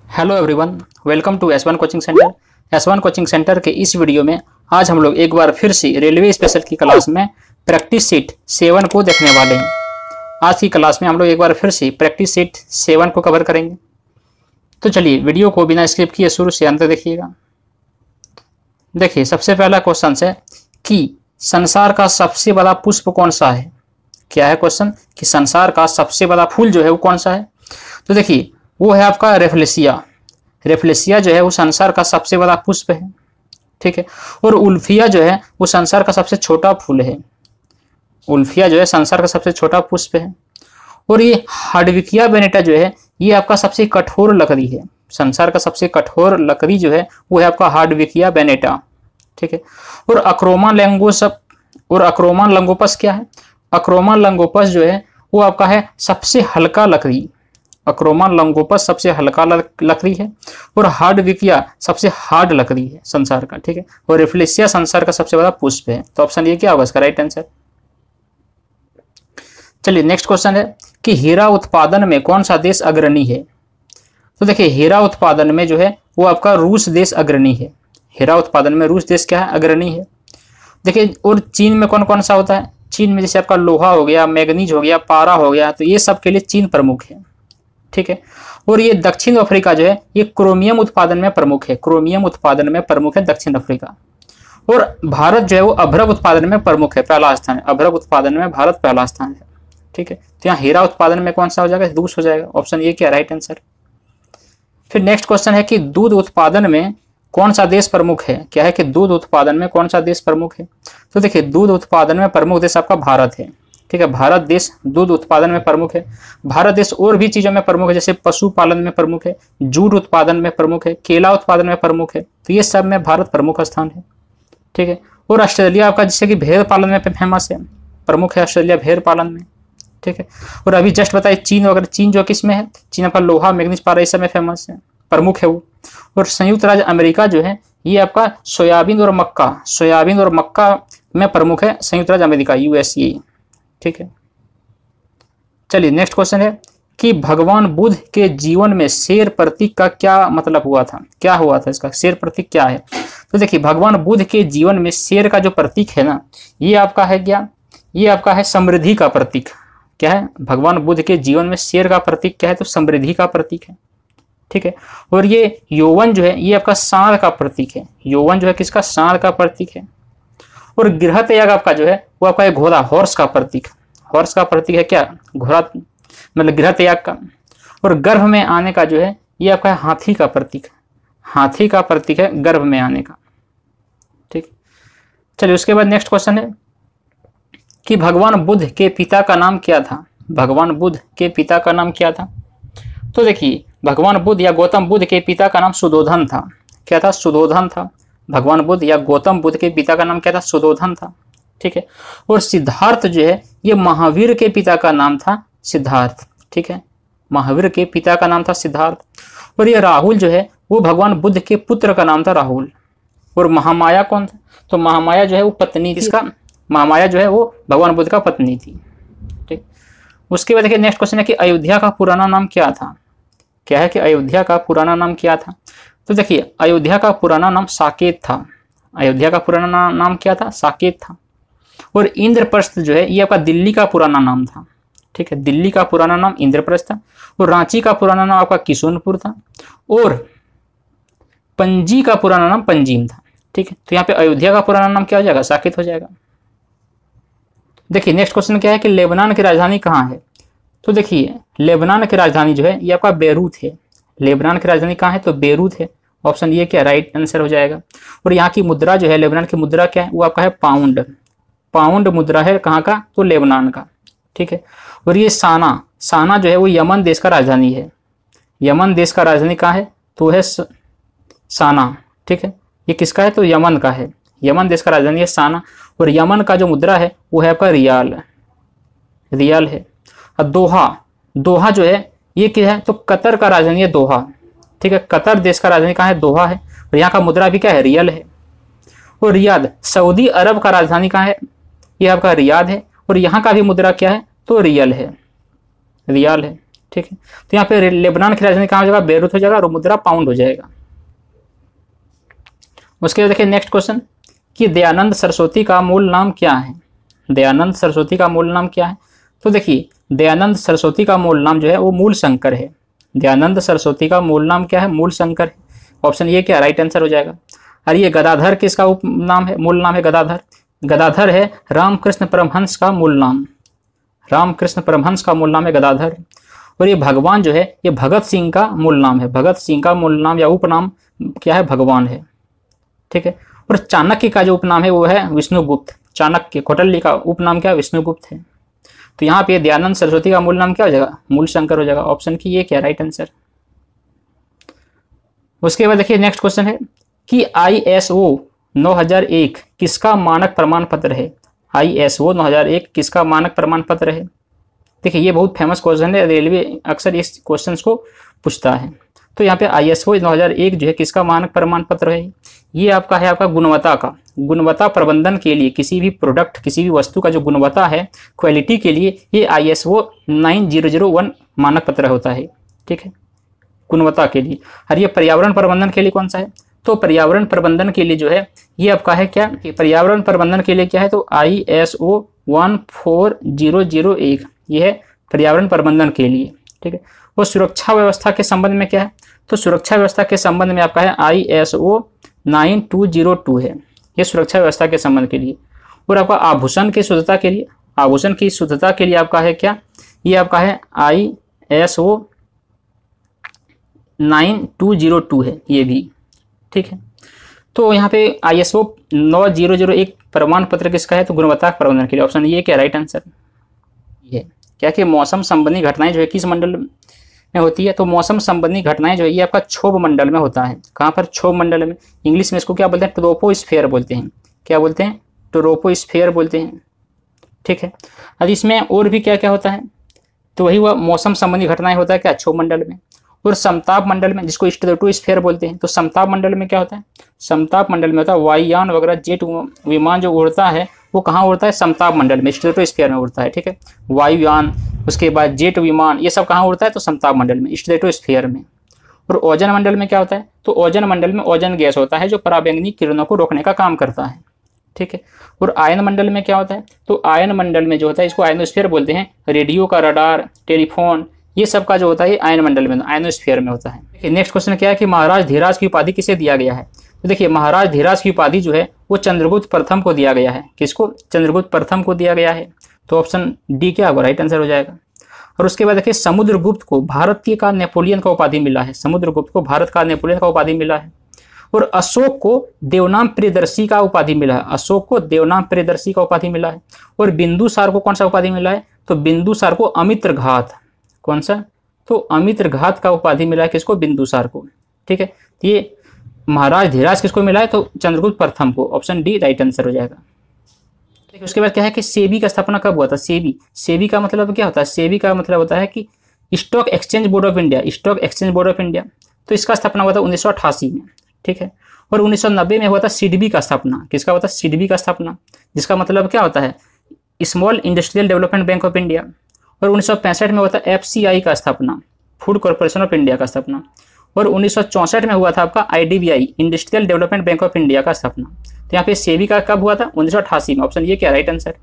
Hello everyone, welcome to S1 coaching centre. S1 coaching centre के इस video में आज हम लोग एक बार फिर से रेलवे स्पेशल की क्लास में प्रैक्टिस सीट 7 को देखने वाले हैं। आज की क्लास में हम लोग एक बार फिर से प्रैक्टिस सीट 7 को कवर करेंगे। तो चलिए वीडियो को बिना स्किप किए शुरू से अंत देखिएगा। देखिए, सबसे पहला क्वेश्चन है कि संसार का सबसे बड़ा पुष्प कौन सा है। क्या है क्वेश्चन कि संसार का सबसे बड़ा फूल जो है वो कौन सा है। तो देखिए, वो है आपका रेफ्लेसिया। रेफ्लेसिया जो है वो संसार का सबसे बड़ा पुष्प है, ठीक है। और उल्फिया जो है वो संसार का सबसे छोटा फूल है। उल्फिया जो है संसार का सबसे छोटा पुष्प है। और ये हार्डविकिया बेनेटा जो है ये आपका सबसे कठोर लकड़ी है। संसार का सबसे कठोर लकड़ी जो है वो है आपका हार्डविकिया बेनेटा, ठीक है। और अक्रोमा लंगोपस क्या है। अक्रोमा लंगोपस जो है वो आपका है सबसे हल्का लकड़ी। अक्रोमा लंगोपस सबसे हल्का लकड़ी है और हार्डविकिया सबसे हार्ड लकड़ी है संसार का, ठीक है। और रेफ्लेसिया संसार का सबसे बड़ा पुष्प है। तो ऑप्शन ये क्या होगा इसका राइट आंसर। चलिए नेक्स्ट क्वेश्चन है कि हीरा उत्पादन में कौन सा देश अग्रणी है। तो देखिए, हीरा उत्पादन में जो है वो आपका रूस देश अग्रणी है। हीरा उत्पादन में रूस देश क्या है, अग्रणी है। देखिए, और चीन में कौन कौन सा होता है। चीन में जैसे आपका लोहा हो गया, मैग्नीज हो गया, पारा हो गया, तो ये सब के लिए चीन प्रमुख है, ठीक है। और ये दक्षिण अफ्रीका जो है ये क्रोमियम उत्पादन में प्रमुख है। क्रोमियम उत्पादन में प्रमुख है दक्षिण अफ्रीका। और भारत जो है वो अभ्रक उत्पादन में प्रमुख है, पहला स्थान है। अभ्रक उत्पादन में भारत पहला स्थान है, ठीक है। तो यहाँ हीरा उत्पादन में कौन सा हो जाएगा, रूस हो जाएगा। ऑप्शन ये क्या राइट आंसर। फिर नेक्स्ट क्वेश्चन है कि दूध उत्पादन में कौन सा देश प्रमुख है। क्या है कि दूध उत्पादन में कौन सा देश प्रमुख है। तो देखिए, दूध उत्पादन में प्रमुख देश आपका भारत है, ठीक है। भारत देश दूध उत्पादन में प्रमुख है। भारत देश और भी चीजों में प्रमुख है, जैसे पशुपालन में प्रमुख है, जूट उत्पादन में प्रमुख है, केला उत्पादन में प्रमुख है। तो ये सब में भारत प्रमुख स्थान है, ठीक है। और ऑस्ट्रेलिया आपका जैसे कि भेड़ पालन में फेमस है, प्रमुख है ऑस्ट्रेलिया भेड़ पालन में, ठीक है। और अभी जस्ट बताइए चीन वगैरह, चीन जो किस में है, चीन आपका लोहा, मैग्नीज, पारा, इस सब में फेमस है, प्रमुख है वो। और संयुक्त राज्य अमेरिका जो है ये आपका सोयाबीन और मक्का में प्रमुख है, संयुक्त राज्य अमेरिका, USA, ठीक है। चलिए नेक्स्ट क्वेश्चन है कि भगवान बुद्ध के जीवन में शेर प्रतीक का क्या मतलब हुआ था। क्या हुआ था इसका, शेर प्रतीक क्या है। तो देखिए, भगवान बुद्ध के जीवन में शेर का जो प्रतीक है ना, ये आपका है क्या, ये आपका है समृद्धि का प्रतीक। क्या है, भगवान बुद्ध के जीवन में शेर का प्रतीक क्या है, तो समृद्धि का प्रतीक है, ठीक है। और ये यौवन जो है ये आपका सांड का प्रतीक है। यौवन जो है किसका, सांड का प्रतीक है। और गृह त्याग आपका जो है वो आपका एक घोड़ा, हॉर्स का प्रतीक। हॉर्स का प्रतीक है क्या, घोड़ा, मतलब गृह त्याग का। और गर्भ में आने का जो है ये आपका हाथी का प्रतीक है। हाथी का प्रतीक है गर्भ में आने का, ठीक। चलिए उसके बाद नेक्स्ट क्वेश्चन है कि भगवान बुद्ध के पिता का नाम क्या था। भगवान बुद्ध के पिता का नाम क्या था। तो देखिए, भगवान बुद्ध या गौतम बुद्ध के पिता का नाम सुधोधन था। क्या था, सुधोधन था। भगवान बुद्ध या गौतम बुद्ध के पिता का नाम क्या था, सुधोधन था, ठीक है। और सिद्धार्थ जो है ये महावीर के पिता का नाम था, सिद्धार्थ, ठीक है। महावीर के पिता का नाम था सिद्धार्थ। और ये राहुल जो है वो भगवान बुद्ध के पुत्र का नाम था, राहुल। और महामाया कौन था, तो महामाया जो है वो पत्नी, इसका महामाया जो है वो भगवान बुद्ध का पत्नी थी, ठीक। उसके बाद देखिए नेक्स्ट क्वेश्चन है कि अयोध्या का पुराना नाम क्या था। क्या है कि अयोध्या का पुराना नाम क्या था। तो देखिए, अयोध्या का पुराना नाम साकेत था। अयोध्या का पुराना नाम क्या था, साकेत था। और इंद्रप्रस्थ जो है ये आपका दिल्ली का पुराना नाम था, ठीक है। दिल्ली का पुराना नाम इंद्रप्रस्थ था। और रांची का पुराना नाम आपका किशुनपुर था। और पंजी का पुराना नाम पंजीम था, ठीक है। तो यहाँ पे अयोध्या का पुराना नाम क्या हो जाएगा, साकेत हो जाएगा। देखिए नेक्स्ट क्वेश्चन क्या है कि लेबनान की राजधानी कहाँ है। तो देखिए, लेबनान की राजधानी जो है ये आपका बेरूत है। लेबनान की राजधानी कहाँ है, तो बेरूत है। ऑप्शन ये क्या राइट आंसर हो जाएगा। और यहाँ की मुद्रा जो है, लेबनान की मुद्रा क्या है, वो आपका है पाउंड। पाउंड मुद्रा है कहाँ का, तो लेबनान का, ठीक है। और ये साना जो है वो यमन देश का राजधानी है। यमन देश का राजधानी कहाँ है, तो है साना, ठीक है। ये किसका है, तो यमन का है। यमन देश का राजधानी है साना। और यमन का जो मुद्रा है वो है आपका रियाल है। और दोहा जो है ये क्या है, तो कतर का राजधानी है दोहा, ठीक है। कतर देश का राजधानी कहाँ है, दोहा है। और यहाँ का मुद्रा भी क्या है, रियल है। और रियाद सऊदी अरब का राजधानी कहाँ है, ये आपका रियाद है। और यहाँ का भी मुद्रा क्या है, तो रियल है, ठीक है। तो यहाँ पे लेबनान की राजधानी कहाँ हो जाएगा, बेरूत हो जाएगा, और मुद्रा पाउंड हो जाएगा। उसके बाद देखिए नेक्स्ट क्वेश्चन कि दयानंद सरस्वती का मूल नाम क्या है। दयानंद सरस्वती का मूल नाम क्या है। तो देखिए दयानंद सरस्वती का मूल नाम जो है वो मूल शंकर है। दयानंद सरस्वती का मूल नाम क्या है, मूल शंकर है। ऑप्शन ये क्या राइट आंसर हो जाएगा। और ये गदाधर किसका उपनाम है, मूल नाम है गदाधर। गदाधर है रामकृष्ण परमहंस का मूल नाम। रामकृष्ण परमहंस का मूल नाम है गदाधर। और ये भगवान जो है ये भगत सिंह का मूल नाम है। भगत सिंह का मूल नाम या उपनाम क्या है, भगवान है। ठीक है। और चाणक्य का जो उपनाम है वो है विष्णुगुप्त। चाणक्य कौटिल्य का उपनाम क्या है, विष्णुगुप्त है। तो यहाँ पे दयानंद सरस्वती का मूल नाम क्या हो जाएगा, मूल शंकर हो जाएगा। ऑप्शन की ये क्या राइट आंसर। उसके बाद देखिए नेक्स्ट क्वेश्चन है कि ISO 9001 किसका मानक प्रमाण पत्र है। ISO 9001 किसका मानक प्रमाण पत्र है। देखिए ये बहुत फेमस क्वेश्चन है, रेलवे अक्सर इस क्वेश्चन को पूछता है। तो यहाँ पे ISO 9001 जो है किसका मानक प्रमाण पत्र है। ये आपका है आपका गुणवत्ता का, गुणवत्ता प्रबंधन के लिए किसी भी प्रोडक्ट किसी भी वस्तु का जो गुणवत्ता है क्वालिटी के लिए ये ISO 9001 मानक पत्र होता है। ठीक है, गुणवत्ता के लिए। और ये पर्यावरण प्रबंधन के लिए कौन सा है, तो पर्यावरण प्रबंधन के लिए जो है ये आपका है क्या, पर्यावरण प्रबंधन के लिए क्या है, तो ISO 14001 ये है पर्यावरण प्रबंधन के लिए। ठीक है। और सुरक्षा व्यवस्था के संबंध में क्या है, तो सुरक्षा व्यवस्था के संबंध में आपका है ISO 9202 है, ये सुरक्षा व्यवस्था के संबंध के लिए। और आपका आभूषण की शुद्धता के लिए, आभूषण की शुद्धता के लिए आपका है क्या, ये आपका है ISO 9202 है ये भी। ठीक है। तो यहाँ पे ISO 9001 प्रमाण पत्र किसका है, तो गुणवत्ता प्रबंधन के लिए। ऑप्शन ये क्या राइट आंसर ये क्या कि मौसम संबंधी घटनाएं जो है किस मंडल में होती है, तो मौसम संबंधी घटनाएं जो है ये आपका क्षोभ मंडल में होता है। कहाँ पर, क्षोभ मंडल में। इंग्लिश में इसको क्या बोलते हैं, ट्रोपोस्फेयर बोलते हैं। क्या बोलते हैं, ट्रोपोस्फेयर बोलते हैं। ठीक है। अब इसमें और भी क्या क्या होता है, तो वही वह मौसम संबंधी घटनाएं होता है क्या, क्षोभ मंडल में। और समताप मंडल में, जिसको स्ट्रेटोस्फेयर बोलते हैं, तो समताप मंडल में क्या होता है, समताप मंडल में होता है वायुयान वगैरह जेट विमान जो उड़ता है वो कहाँ उड़ता है, समताप मंडल में, स्ट्रेटोस्फेयर में उड़ता है। ठीक है। वायुयान, उसके बाद जेट विमान, ये सब कहाँ उड़ता है, तो समताप मंडल में, स्ट्रेटोस्फेयर में। और ओजोन मंडल में क्या होता है, तो ओजोन मंडल में ओजोन गैस होता है जो पराबैंगनी किरणों को रोकने का काम करता है। ठीक है। और आयन मंडल में क्या होता है, तो आयन मंडल में जो होता है इसको आयनोस्फीयर बोलते हैं। रेडियो का रडार, टेलीफोन, ये सब का जो होता है आयन मंडल में, आयनोस्फीयर में होता है। देखिए नेक्स्ट क्वेश्चन क्या है कि महाराज धीराज की उपाधि किसे दिया गया है। तो देखिए महाराज धीराज की उपाधि जो है वो चंद्रगुप्त प्रथम को दिया गया है। किसको, चंद्रगुप्त प्रथम को दिया गया है। तो ऑप्शन डी क्या होगा, राइट आंसर हो जाएगा। और उसके बाद देखिए समुद्रगुप्त को भारत का नेपोलियन का उपाधि मिला है। समुद्रगुप्त को भारत का नेपोलियन का उपाधि मिला है। और अशोक को देवनाम प्रियदर्शी का उपाधि मिला है। अशोक को देवनाम प्रियदर्शी का उपाधि मिला है। और बिंदुसार को कौन सा उपाधि मिला है, तो बिंदुसार को अमित्रघात, कौन सा, तो अमित्रघात का उपाधि मिला है किसको, बिंदुसार को। ठीक है। ये महाराज धीराज किसको मिला है, तो चंद्रगुप्त प्रथम को। ऑप्शन डी राइट आंसर हो जाएगा। देखिए उसके बाद क्या है कि सेबी का स्थापना कब हुआ था। सेबी, सेबी का मतलब क्या होता है, सेबी का मतलब होता है कि stock exchange board of India, stock exchange board of India. तो इसका स्थापना हुआ था 1988 में। ठीक है। और 1990 में हुआ था सिडबी का स्थापना। किसका हुआ था, सिडबी का स्थापना, जिसका मतलब क्या होता है, small industrial development bank of India. और 1965 में हुआ था FCI का स्थापना, फूड कॉर्पोरेशन ऑफ इंडिया का स्थापना। और 1964 में हुआ था आपका IDBI, industrial development bank of India का स्थापना। तो यहाँ पे सेबी का कब हुआ था, 1988 में। ऑप्शन ये क्या राइट आंसर।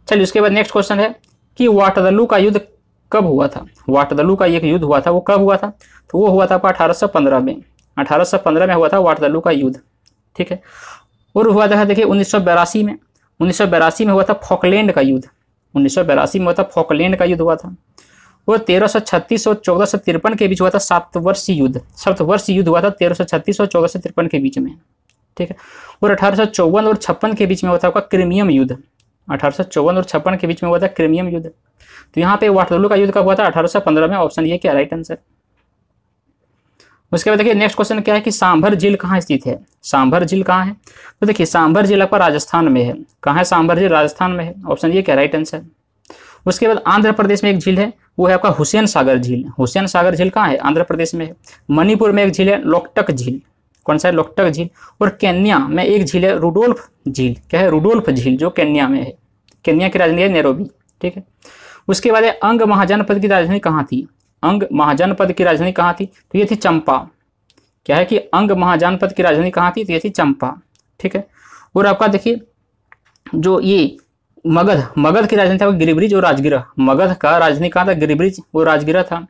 चलिए उसके बाद नेक्स्ट क्वेश्चन है कि वाटरलू का युद्ध कब हुआ था। वाटरलू का एक युद्ध हुआ था, वो कब हुआ था, तो वो हुआ था आपका 1815 में। 1815 में हुआ था वाटरलू का युद्ध। ठीक है। और हुआ था देखिए 1982 में, 1982 में हुआ था फॉकलैंड का युद्ध। 1982 में हुआ था फॉकलैंड का युद्ध हुआ था। वो 1336 और 1453 के बीच हुआ था सातवर्षीय युद्ध। सातवर्षीय युद्ध हुआ था 1336 और 1453 के बीच में। ठीक है। और 1854 और 56 के बीच में हुआ था आपका क्रीमियम युद्ध। 1854 और 56 के बीच में हुआ था क्रीमियम युद्ध। तो यहाँ पे वाटरलू का युद्ध कब हुआ था, 1815 में। ऑप्शन ये क्या राइट आंसर। उसके बाद देखिए नेक्स्ट क्वेश्चन क्या है कि सांभर झील कहाँ स्थित है। सांभर झील कहाँ है, तो देखिए सांभर झील आपका राजस्थान में है। कहाँ है सांभर झील, राजस्थान में है। ऑप्शन ये क्या राइट आंसर। उसके बाद आंध्र प्रदेश में एक झील है, वो है आपका हुसैन सागर झील। हुसैन सागर झील कहाँ है, आंध्र प्रदेश में है। मणिपुर में एक झील है लोकटक झील, कौन सा है, लोकटक झील। और केन्या में एक झील है रुडोल्फ झील। क्या है, रुडोल्फ झील, जो केन्या में है। केन्या की राजधानी है नैरोबी। ठीक है। उसके बाद अंग महाजनपद की राजधानी कहाँ थी? अंग महाजनपद की राजधानी कहाँ थी? तो ये थी चंपा। क्या है कि अंग महाजनपद की राजधानी कहाँ थी? तो ये थी चंपा। ठीक है। और आपका देखिए जो ये मगध की राजधानी था गिरिब्रिज और राजगिरा। मगध का राजधानी कहाँ था? गिरिब्रिज और राजगिरा था।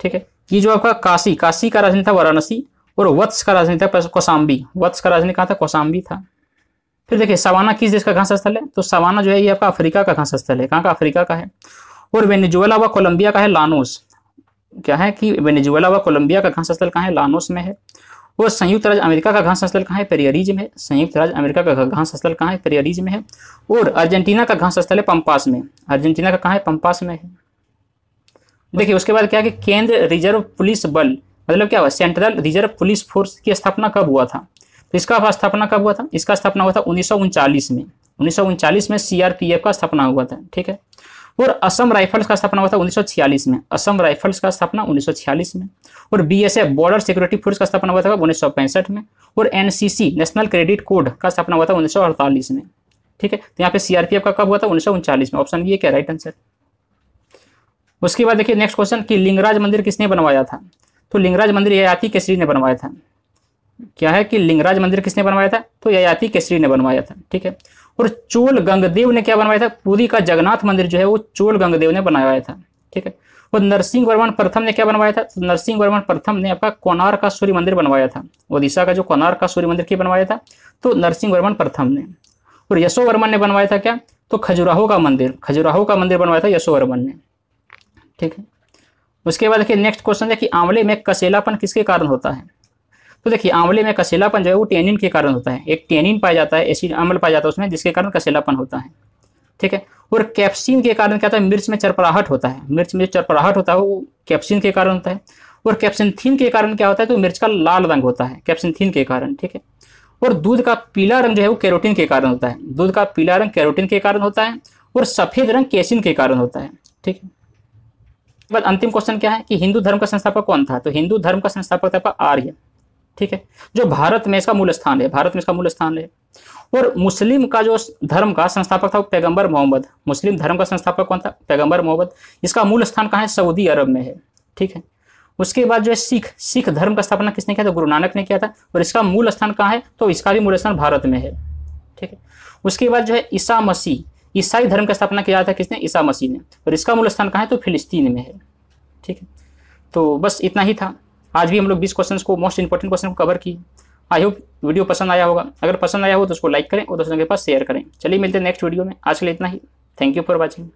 ठीक है। ये जो आपका काशी का राजधानी था वाराणसी, और वत्स का राजधानी था कौशाम्बी। वत्स का राजधानी कहाँ था? कौशाम्बी था। फिर देखिए सवाना किस देश का घास स्थल है? तो सवाना जो है ये आपका अफ्रीका का घास स्थल है। कहाँ का? अफ्रीका का है। और वेनेजुएला व कोलंबिया का है लानोस। क्या है कि वेनेजुएला व कोलंबिया का घास स्थल कहाँ है? लानोस में है। और संयुक्त राज्य अमेरिका का घास स्थल कहाँ है? पेरियारीज में है। संयुक्त राज्य अमेरिका का घास स्थल कहाँ है? पेरियारीज में है। और अर्जेंटीना का घास स्थल है पंपास में। अर्जेंटीना का कहाँ है? पंपास में है। देखिए उसके बाद क्या है कि केंद्र रिजर्व पुलिस बल मतलब क्या हुआ? सेंट्रल रिजर्व पुलिस फोर्स की स्थापना कब हुआ था? तो इसका स्थापना कब हुआ था? इसका स्थापना हुआ था 1939 में। 1939 में सीआरपीएफ का स्थापना हुआ था। ठीक है। और असम राइफल्स का स्थापना हुआ था 1946 में। असम राइफल्स का स्थापना 1946 में। और बीएसएफ बॉर्डर सिक्योरिटी फोर्स का स्थापना हुआ था 1965 में। और एनसीसी नेशनल क्रेडिट कोड का स्थापना हुआ था 1948 में। ठीक है। तो यहाँ पे सीआरपीएफ का कब हुआ था? 1939 में। ऑप्शन ये क्या राइट आंसर। उसके बाद देखिए नेक्स्ट क्वेश्चन कि लिंगराज मंदिर किसने बनवाया था? तो लिंगराज मंदिर ययाति केसरी ने बनवाया था। क्या है कि लिंगराज मंदिर किसने बनवाया था? तो ययाति केसरी ने बनवाया था। ठीक है। और चोल गंगदेव ने क्या बनवाया था? पुरी का जगन्नाथ मंदिर जो है वो चोल गंगदेव ने बनवाया था। ठीक है। और नरसिंह वर्मन प्रथम ने क्या बनवाया था? तो नरसिंह वर्मन प्रथम ने आपका कोणार्क का सूर्य मंदिर बनवाया था। ओडिशा का जो कोणार्क का सूर्य मंदिर की बनवाया था? तो नरसिंह वर्मन प्रथम ने। और यशोवर्मन ने बनवाया था क्या? तो खजुराहो का मंदिर बनवाया था यशोवर्मन ने। ठीक है। उसके बाद देखिए नेक्स्ट क्वेश्चन है कि आंवले में कसेलापन किसके कारण होता है? तो देखिए आंवले में कसेलापन जो है वो टेनिन के कारण होता है। एक टेनिन पाया जाता है, एसिड अम्ल पाया जाता है उसमें, जिसके कारण कसेलापन होता है। ठीक है। और कैप्सिन के कारण क्या होता है? मिर्च में चरपराहट होता है। मिर्च में चरपराहट होता है वो कैप्सिन के कारण होता है। और कैप्सिनथीन के कारण क्या होता है? तो मिर्च का लाल रंग होता है कैप्सिनथीन के कारण। ठीक है। और दूध का पीला रंग जो है वो कैरोटीन के कारण होता है। दूध का पीला रंग कैरोटीन के कारण होता है। और सफेद रंग केसिन के कारण होता है। ठीक है। बाद अंतिम क्वेश्चन क्या है कि हिंदू धर्म का संस्थापक कौन था? तो हिंदू धर्म का संस्थापक था आर्य। ठीक है। जो भारत में इसका मूल स्थान है। और मुस्लिम का जो धर्म का संस्थापक था वो पैगंबर मोहम्मद। मुस्लिम धर्म का संस्थापक कौन था? पैगंबर मोहम्मद। इसका मूल स्थान कहाँ है? सऊदी अरब में है। ठीक है। उसके बाद जो है सिख धर्म का स्थापना किसने किया? तो गुरु नानक ने किया था। और इसका मूल स्थान कहाँ है? तो इसका भी मूल स्थान भारत में है। ठीक है। उसके बाद जो है ईसाई धर्म का स्थापना किया था किसने? ईसा मसीह ने। और इसका मूल स्थान कहाँ है? तो फिलिस्तीन में है। ठीक है। तो बस इतना ही था। आज भी हम लोग 20 क्वेश्चंस को, मोस्ट इंपॉर्टेंट क्वेश्चन को कवर किए। आई होप वीडियो पसंद आया होगा। अगर पसंद आया हो तो उसको लाइक करें और दोस्तों के पास शेयर करें। चलिए मिलते हैं नेक्स्ट वीडियो में। आज के लिए इतना ही। Thank you for watching.